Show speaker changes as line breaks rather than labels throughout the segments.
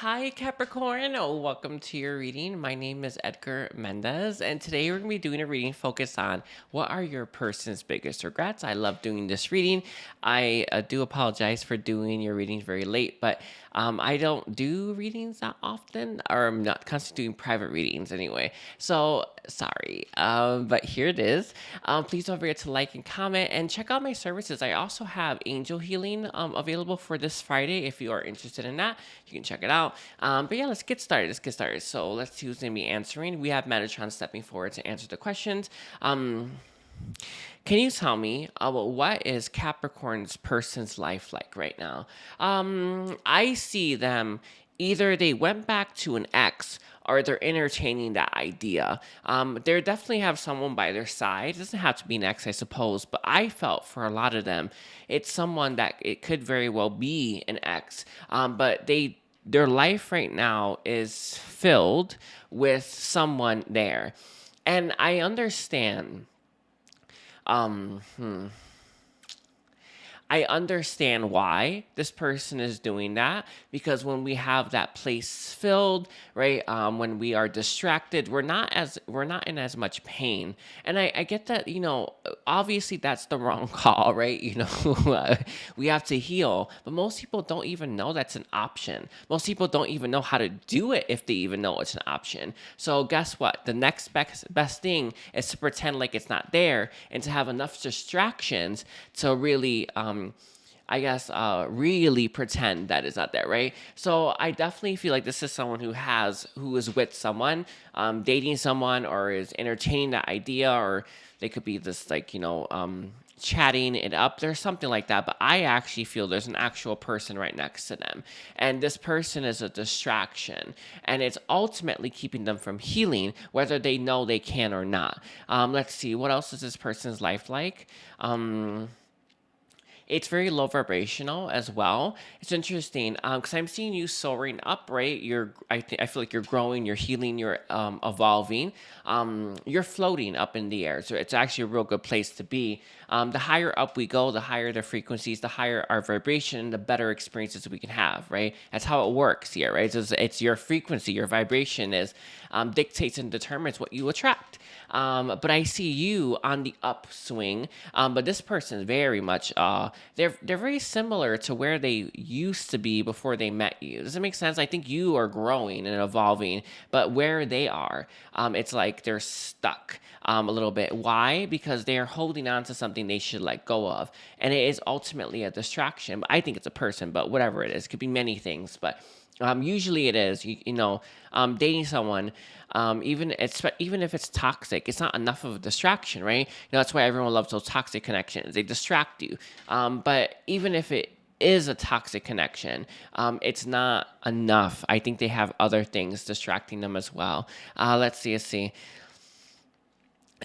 Hi, Capricorn. Welcome to your reading. My name is Edgar Mendez, and today we're going to be doing a reading focused on what are your person's biggest regrets. I love doing this reading. I do apologize for doing your readings very late, but I don't do readings that often, or I'm not constantly doing private readings anyway. So sorry, but here it is. Please don't forget to like and comment and check out my services. I also have angel healing available for this Friday. If you are interested in that, you can check it out. But yeah, let's get started. So let's see who's going to be answering. We have Metatron stepping forward to answer the questions. Can you tell me what is Capricorn's person's life like right now? I see them either they went back to an ex or they're entertaining that idea. They definitely have someone by their side. It doesn't have to be an ex, I suppose, but I felt for a lot of them, it's someone that it could very well be an ex. But their life right now is filled with someone there. And I understand um, hmm, I understand why this person is doing that because when we have that place filled, right? When we are distracted, we're not in as much pain, and I get that obviously that's the wrong call, right? We have to heal, but most people don't even know that's an option. Most people don't even know how to do it if they even know it's an option. So guess what? The next best thing is to pretend like it's not there and to have enough distractions to really really pretend that it's not there, right? So I definitely feel like this is someone who is with someone, dating someone, or is entertaining that idea, or they could be this chatting it up. There's something like that, but I actually feel there's an actual person right next to them, and this person is a distraction, and it's ultimately keeping them from healing, whether they know they can or not. Let's see, what else is this person's life like? It's very low vibrational as well. It's interesting because I'm seeing you soaring up, right? I feel like you're growing, you're healing, you're evolving. You're floating up in the air, so it's actually a real good place to be. The higher up we go, the higher the frequencies, the higher our vibration, the better experiences we can have, right? That's how it works here, right? It's your frequency, your vibration is dictates and determines what you attract. But I see you on the upswing. But this person is very much they're very similar to where they used to be before they met you. Does it make sense? I think you are growing and evolving, but where they are, it's like they're stuck a little bit. Why? Because they are holding on to something they should let go of, and it is ultimately a distraction. But I think it's a person, but whatever it is, it could be many things, but. Usually it is, dating someone, even if it's toxic, it's not enough of a distraction, right? That's why everyone loves those toxic connections. They distract you. But even if it is a toxic connection, it's not enough. I think they have other things distracting them as well. Let's see.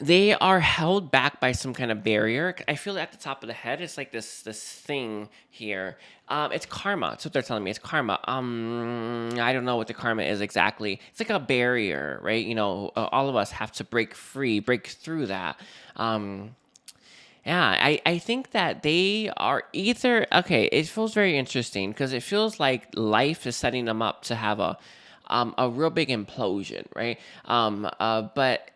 They are held back by some kind of barrier. I feel at the top of the head, it's like this thing here. It's karma. That's what they're telling me. It's karma. I don't know what the karma is exactly. It's like a barrier, right? All of us have to break through that. Yeah, I think that they are either okay. It feels very interesting because it feels like life is setting them up to have a real big implosion, right? But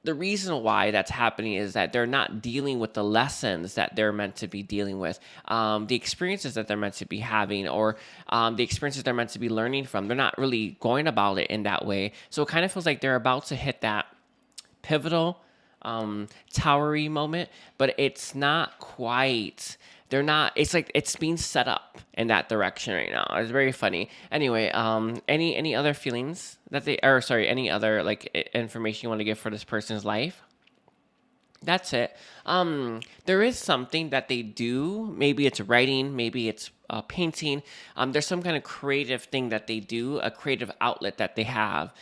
the reason why that's happening is that they're not dealing with the lessons that they're meant to be dealing with, the experiences that they're meant to be having, or the experiences they're meant to be learning from. They're not really going about it in that way. So it kind of feels like they're about to hit that pivotal, towery moment, but it's not quite. They're not. It's like it's being set up in that direction right now. It's very funny. Anyway, any other feelings that they, or sorry, any other information you want to give for this person's life? That's it. There is something that they do. Maybe it's writing. Maybe it's painting. There's some kind of creative thing that they do. A creative outlet that they have.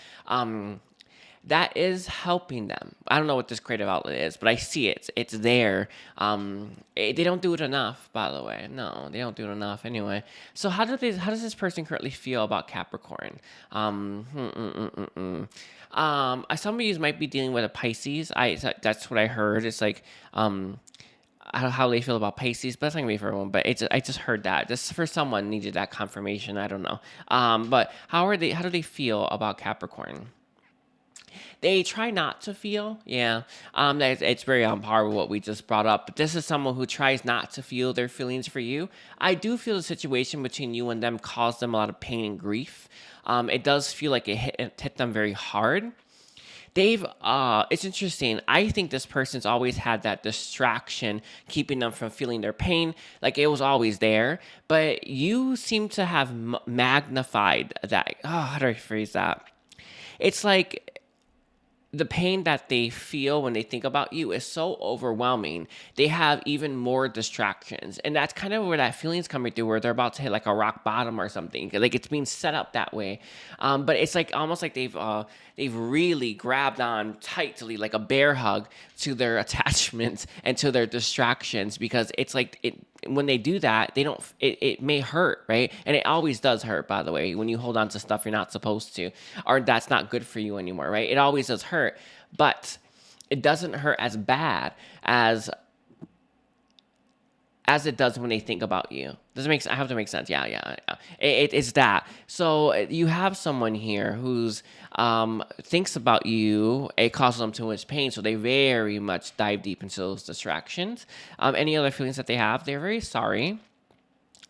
That is helping them. I don't know what this creative outlet is, but I see it. It's there. They don't do it enough, by the way. No, they don't do it enough anyway. So how does this person currently feel about Capricorn? Some of you might be dealing with a Pisces. That's what I heard. It's like how they feel about Pisces, but that's not gonna be for everyone. But I just heard that just for someone needed that confirmation. I don't know. But how do they feel about Capricorn? They try not to feel, yeah. It's very on par with what we just brought up. But this is someone who tries not to feel their feelings for you. I do feel the situation between you and them caused them a lot of pain and grief. It does feel like it hit them very hard. It's interesting. I think this person's always had that distraction keeping them from feeling their pain. Like it was always there, but you seem to have magnified that. Oh, how do I phrase that? It's like the pain that they feel when they think about you is so overwhelming. They have even more distractions. And that's kind of where that feeling's coming through, where they're about to hit like a rock bottom or something. Like it's being set up that way. But it's like almost like they've really grabbed on tightly, like a bear hug, to their attachments and to their distractions, because it's like when they do that, they don't, it may hurt, right? And it always does hurt, by the way, when you hold on to stuff you're not supposed to, or that's not good for you anymore, right? It always does hurt, but it doesn't hurt as bad as it does when they think about you. Does it make? I have to make sense. Yeah. It's that. So you have someone here who's thinks about you. It causes them too much pain, so they very much dive deep into those distractions. Any other feelings that they have? They're very sorry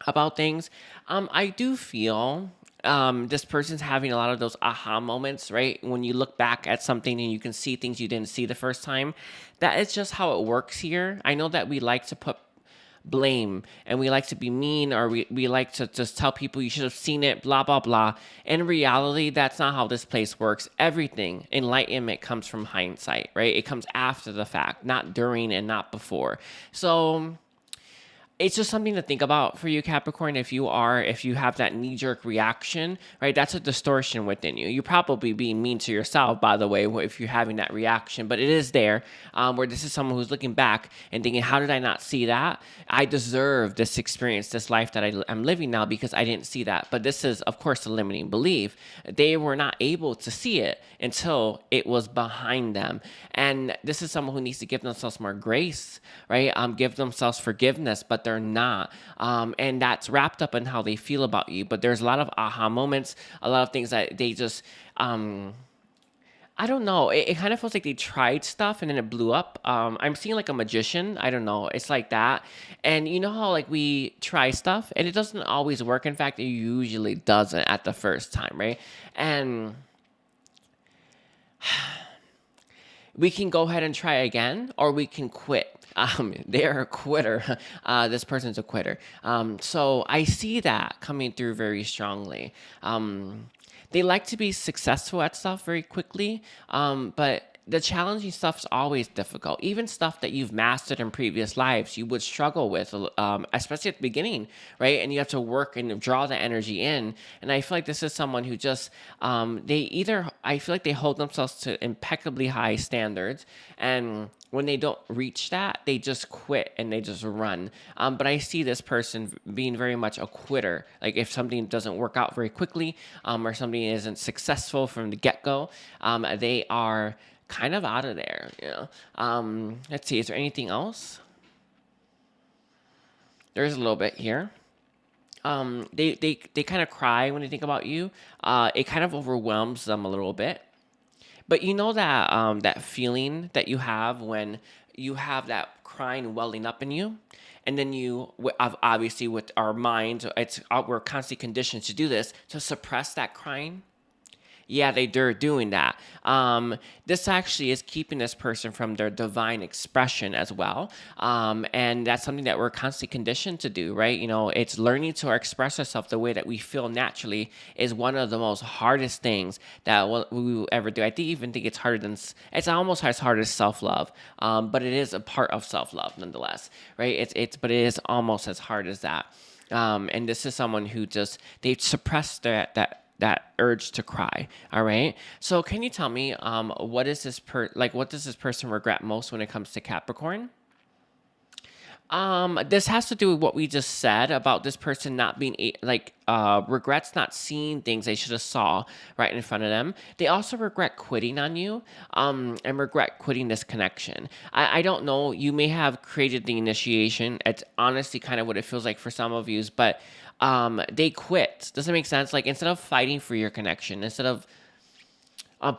about things. I do feel this person's having a lot of those aha moments, right? When you look back at something and you can see things you didn't see the first time. That is just how it works here. I know that we like to put blame and we like to be mean, or we like to just tell people you should have seen it, blah blah blah. In reality, that's not how this place works. Everything enlightenment comes from hindsight, right? It comes after the fact, not during and not before. So it's just something to think about for you, Capricorn. If you have that knee-jerk reaction, right, that's a distortion within you. You're probably being mean to yourself, by the way, if you're having that reaction, but it is there, where this is someone who's looking back and thinking, how did I not see that? I deserve this experience, this life that I'm living now, because I didn't see that. But this is, of course, a limiting belief. They were not able to see it until it was behind them. And this is someone who needs to give themselves more grace, right? Give themselves forgiveness, but they're not. And that's wrapped up in how they feel about you. But there's a lot of aha moments, a lot of things that they just, I don't know. It kind of feels like they tried stuff and then it blew up. I'm seeing like a magician. I don't know. It's like that. And you know how like we try stuff and it doesn't always work. In fact, it usually doesn't at the first time, right? And we can go ahead and try again, or we can quit. They're a quitter. This person's a quitter. So I see that coming through very strongly. They like to be successful at stuff very quickly, but the challenging stuff's always difficult. Even stuff that you've mastered in previous lives, you would struggle with, especially at the beginning, right? And you have to work and draw the energy in. And I feel like this is someone who just, I feel like they hold themselves to impeccably high standards. And when they don't reach that, they just quit and they just run. But I see this person being very much a quitter. Like if something doesn't work out very quickly, or something isn't successful from the get-go, they are kind of out of there, you know. Let's see, is there anything else? There's a little bit here. They kind of cry when they think about you. It kind of overwhelms them a little bit. But you know that that feeling that you have when you have that crying welling up in you, and then obviously with our minds, we're constantly conditioned to do this, to suppress that crying. Yeah, they're doing that. This actually is keeping this person from their divine expression as well. And that's something that we're constantly conditioned to do, right? You know, it's learning to express ourselves the way that we feel naturally is one of the most hardest things that we will ever do. I even think it's harder than, it's almost as hard as self-love. But it is a part of self-love nonetheless, right? But it is almost as hard as that. And this is someone who they've suppressed that urge to cry. All right. So can you tell me, what does this person regret most when it comes to Capricorn? This has to do with what we just said about this person not being regrets not seeing things they should have saw right in front of them. They also regret quitting on you, and regret quitting this connection. I don't know. You may have created the initiation. It's honestly kind of what it feels like for some of you, but they quit. Does that make sense? Like instead of fighting for your connection, instead of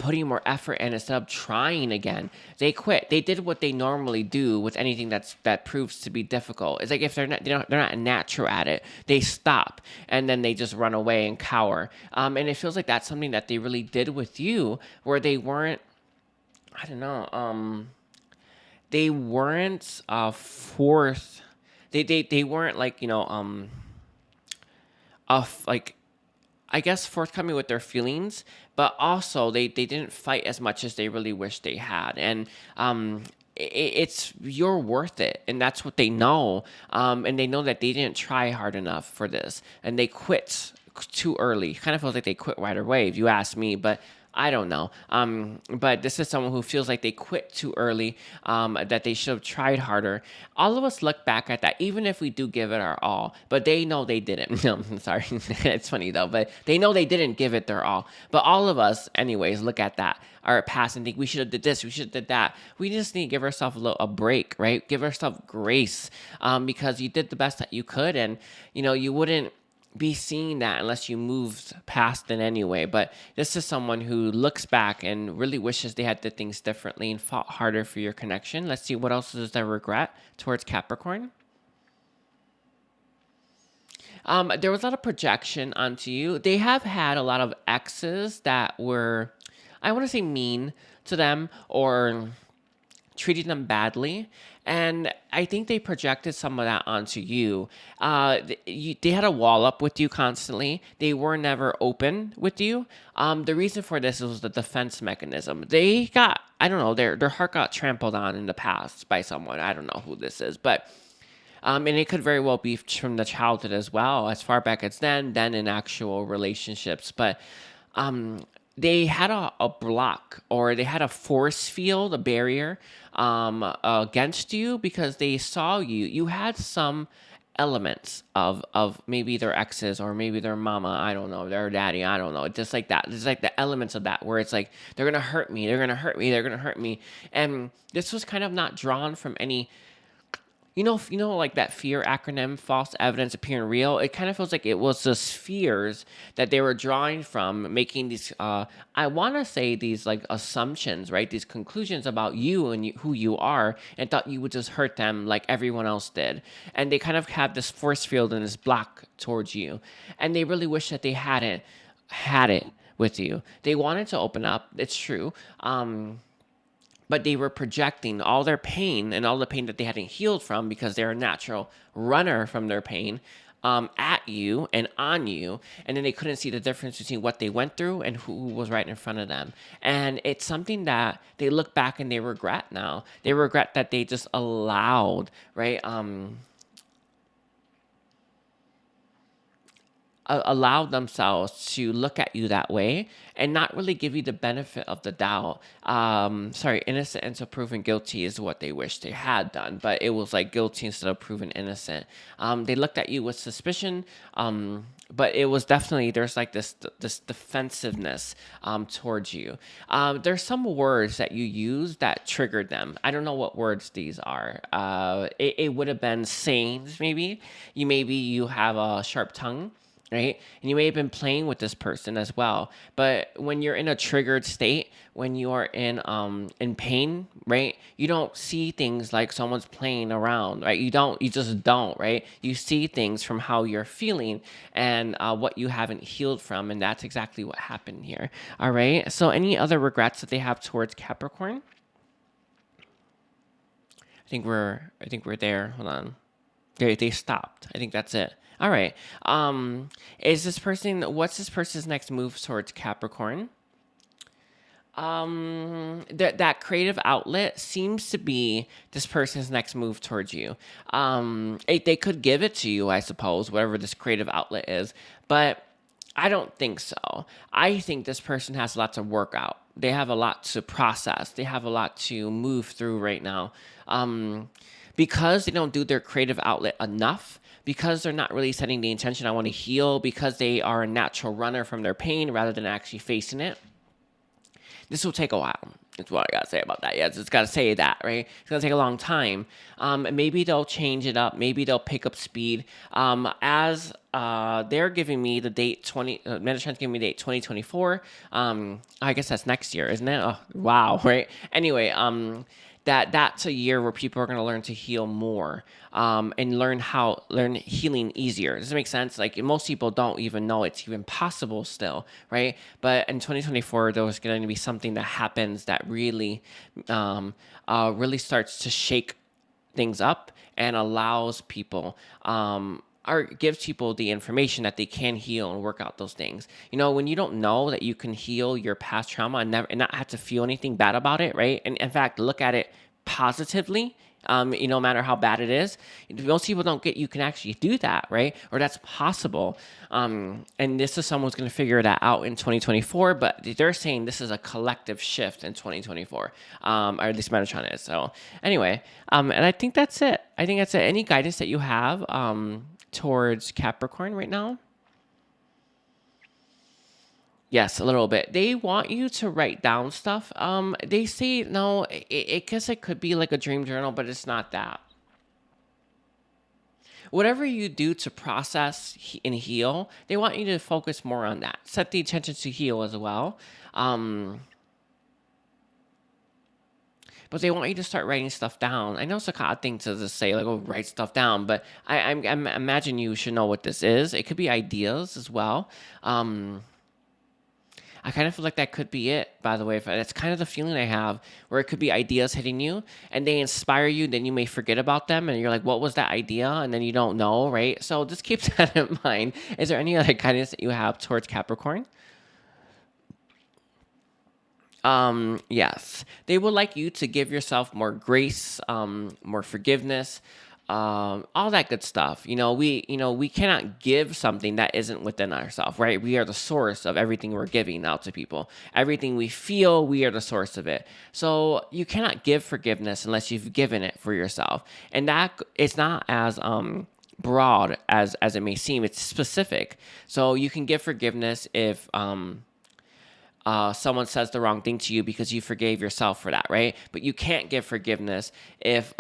putting more effort in, instead of trying again, they quit. They did what they normally do with anything that proves to be difficult. It's like if they're not natural at it, they stop and then they just run away and cower. And it feels like that's something that they really did with you, where they weren't. I don't know. They weren't forced. They weren't like like I guess forthcoming with their feelings, but also they didn't fight as much as they really wish they had. And it's you're worth it, and that's what they know. And they know that they didn't try hard enough for this, and they quit too early. Kind of feels like they quit right away, if you ask me, but I don't know. But this is someone who feels like they quit too early, that they should have tried harder. All of us look back at that, even if we do give it our all, but they know they didn't. No, I'm sorry. It's funny though, but they know they didn't give it their all. But all of us, anyways, look at that, our past, and think we should have did this, we should have did that. We just need to give ourselves a break, right? Give ourselves grace, because you did the best that you could, and you wouldn't be seeing that unless you moved past it anyway. But this is someone who looks back and really wishes they had did things differently and fought harder for your connection. Let's see, what else is there regret towards Capricorn? There was a lot of projection onto you. They have had a lot of exes that were, I want to say, mean to them or treating them badly. And I think they projected some of that onto you. They had a wall up with you constantly. They were never open with you. The reason for this was the defense mechanism. They got, I don't know, their heart got trampled on in the past by someone. I don't know who this is, but and it could very well be from the childhood as well, as far back as then in actual relationships. But they had a block, or they had a force field, a barrier against you, because they saw you had some elements of maybe their exes or maybe their mama, I don't know, their daddy, I don't know, just like that. There's like the elements of that where it's like they're gonna hurt me, they're gonna hurt me, they're gonna hurt me. And this was kind of not drawn from any, like that fear acronym, false evidence appearing real. It kind of feels like it was the spheres that they were drawing from, making these, I want to say these like assumptions, right? These conclusions about you and who you are, and thought you would just hurt them like everyone else did. And they kind of have this force field and this block towards you. And they really wish that they hadn't had it with you. They wanted to open up. It's true. But they were projecting all their pain and all the pain that they hadn't healed from, because they're a natural runner from their pain, at you and on you. And then they couldn't see the difference between what they went through and who was right in front of them. And it's something that they look back and they regret now. They regret that they just allowed, right? Allowed themselves to look at you that way and not really give you the benefit of the doubt. Innocent until proven guilty is what they wish they had done, but it was like guilty instead of proven innocent. They looked at you with suspicion, but it was definitely, there's like this defensiveness towards you. There's some words that you use that triggered them. I don't know what words these are. It would have been sayings, maybe. You have a sharp tongue, right? And you may have been playing with this person as well. But when you're in a triggered state, when you are in pain, right? You don't see things like someone's playing around, right? You just don't, right? You see things from how you're feeling and what you haven't healed from, and that's exactly what happened here. All right. So any other regrets that they have towards Capricorn? I think we're there. Hold on. They stopped. I think that's it. All right. What's this person's next move towards Capricorn? That creative outlet seems to be this person's next move towards you. They could give it to you, I suppose, whatever this creative outlet is, but I don't think so. I think this person has lots of work out. They have a lot to process. They have a lot to move through right now. because they don't do their creative outlet enough, because they're not really setting the intention, I want to heal, because they are a natural runner from their pain rather than actually facing it, this will take a while. That's what I got to say about that. Yeah, just got to say that, right? It's going to take a long time. Maybe they'll change it up. Maybe they'll pick up speed. As they're giving me the date, Metatron's giving me the date 2024. I guess that's next year, isn't it? Oh, wow, right? Anyway, that's a year where people are going to learn to heal more, and learn healing easier. Does it make sense? Like, most people don't even know it's even possible still, right? But in 2024, there's going to be something that happens that really, really starts to shake things up and allows people, or gives people the information that they can heal and work out those things. You know, when you don't know that you can heal your past trauma and not have to feel anything bad about it, right? And in fact, look at it positively. No matter how bad it is, most people don't get you can actually do that, right? Or that's possible. And this is someone's going to figure that out in 2024, but they're saying this is a collective shift in 2024, or at least Metatron is. So anyway, and I think that's it. Any guidance that you have towards Capricorn right now? Yes, a little bit. They want you to write down stuff. They say no. I guess it could be like a dream journal, but it's not that. Whatever you do to process and heal, they want you to focus more on that. Set the intention to heal as well. But they want you to start writing stuff down. I know it's a odd thing to just say, like, oh, write stuff down, but I imagine you should know what this is. It could be ideas as well. I kind of feel like that could be it, by the way. That's kind of the feeling I have, where it could be ideas hitting you, and they inspire you, then you may forget about them, and you're like, what was that idea? And then you don't know, right? So just keep that in mind. Is there any other guidance that you have towards Capricorn? Yes, they would like you to give yourself more grace, more forgiveness, all that good stuff. We cannot give something that isn't within ourselves, right? We are the source of everything we're giving out to people. Everything we feel, we are the source of it. So you cannot give forgiveness unless you've given it for yourself. And that it's not as, broad as it may seem. It's specific. So you can give forgiveness if, someone says the wrong thing to you because you forgave yourself for that, right? But you can't give forgiveness if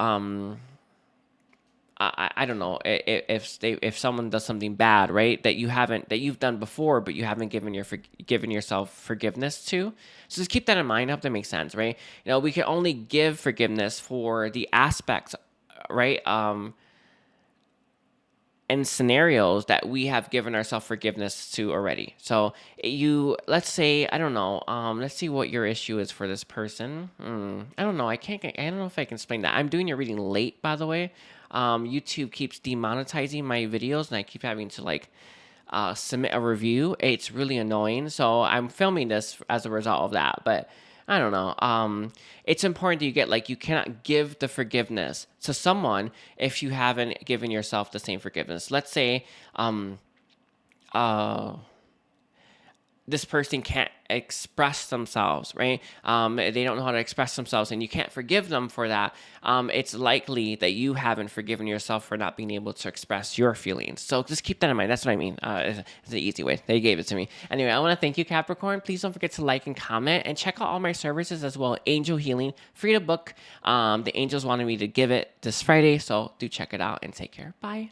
I don't know, if someone does something bad, right, that you've done before, but you haven't given yourself forgiveness to. So just keep that in mind. I hope that makes sense, right? We can only give forgiveness for the aspects, right? And scenarios that we have given ourselves forgiveness to already. So let's say, I don't know, let's see what your issue is for this person. I don't know. I don't know if I can explain that. I'm doing your reading late, by the way. YouTube keeps demonetizing my videos, and I keep having to submit a review. It's really annoying. So I'm filming this as a result of that, but I don't know. It's important that you cannot give the forgiveness to someone if you haven't given yourself the same forgiveness. Let's say, this person can't express themselves, right? They don't know how to express themselves, and you can't forgive them for that. It's likely that you haven't forgiven yourself for not being able to express your feelings. So just keep that in mind. That's what I mean. It's the easy way. They gave it to me. Anyway, I want to thank you, Capricorn. Please don't forget to like and comment, and check out all my services as well. Angel Healing, free to book. The angels wanted me to give it this Friday, so do check it out and take care. Bye.